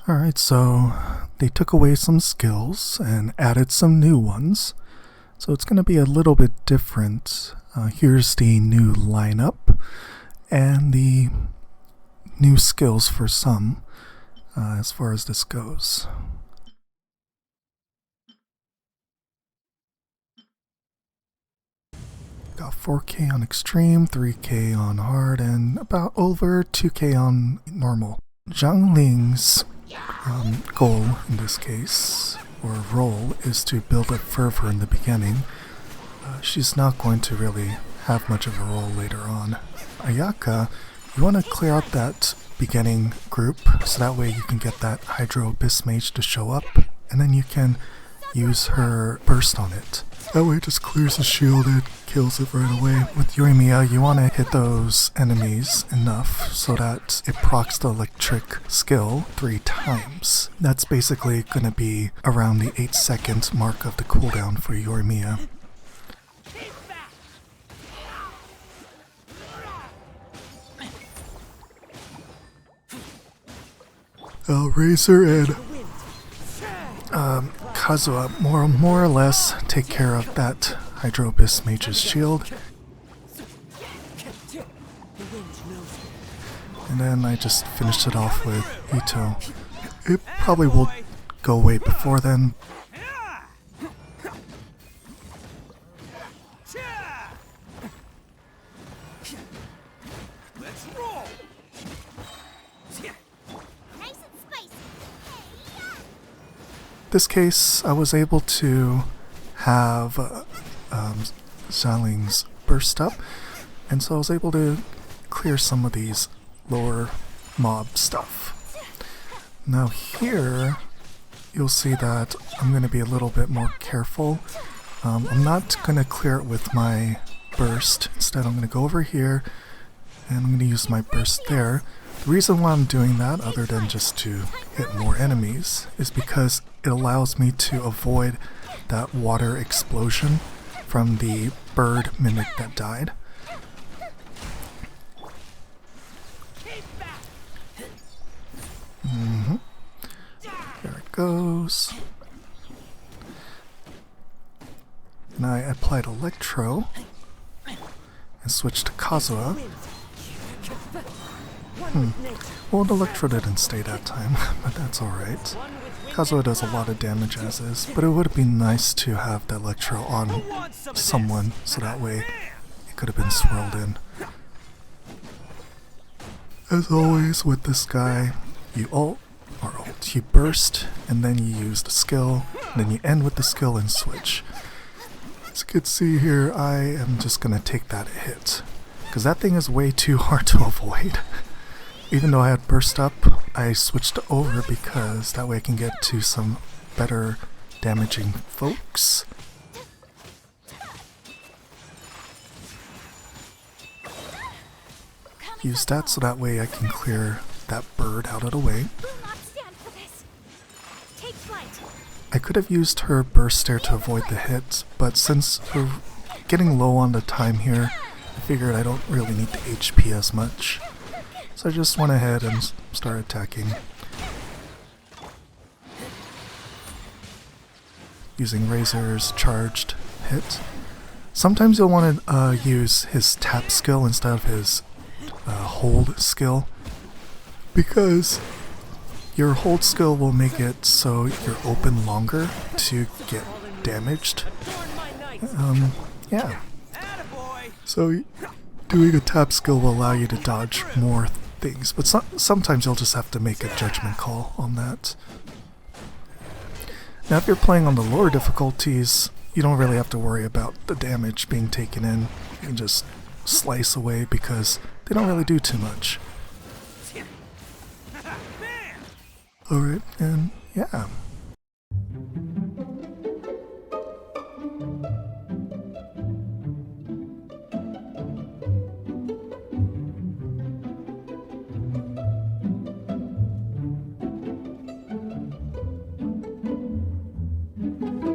Alright, so they took away some skills and added some new ones. So it's going to be a little bit different. Here's the new lineup and the new skills for some as far as this goes. Got 4K on extreme, 3K on hard, and about over 2K on normal. Zhang Ling's goal in this case, or role, is to build up fervor in the beginning. She's not going to really have much of a role later on. Ayaka, you want to clear out that beginning group so that way you can get that Hydro Abyss Mage to show up, and then you can use her burst on it. That way it just clears the shield and kills it right away. With Yoimiya, you want to hit those enemies enough so that it procs the electric skill 3 times. That's basically going to be around the 8-second mark of the cooldown for Yoimiya. Razor and Kazuha more or less take care of that Hydro Abyss Mage's shield. And then I just finished it off with Ito. It probably will go away before then. This case, I was able to have Xiaoling's burst up, and so I was able to clear some of these lower mob stuff. Now here, you'll see that I'm going to be a little bit more careful. I'm not going to clear it with my burst. Instead, I'm going to go over here, and I'm going to use my burst there. The reason why I'm doing that, other than just to hit more enemies, is because it allows me to avoid that water explosion from the bird mimic that died. There it goes. Now I applied Electro and switched to Kazuha. Well, the Electro didn't stay that time, but that's alright. Kazuha does a lot of damage as is, but it would have been nice to have the Electro on someone, so that way it could have been swirled in. As always with this guy, you you burst, and then you use the skill, and then you end with the skill and switch. As you can see here, I am just going to take that hit, because that thing is way too hard to avoid. Even though I had burst up, I switched over because that way I can get to some better damaging folks. Use that so that way I can clear that bird out of the way. I could have used her burst there to avoid the hit, but since we're getting low on the time here, I figured I don't really need the HP as much. So I just went ahead and started attacking. Using Razor's charged hit. Sometimes you'll want to use his tap skill instead of his hold skill, because your hold skill will make it so you're open longer to get damaged. Yeah. So doing a tap skill will allow you to dodge more things, but sometimes you'll just have to make a judgment call on that. Now if you're playing on the lower difficulties, you don't really have to worry about the damage being taken in. You can just slice away because they don't really do too much. Alright, and yeah.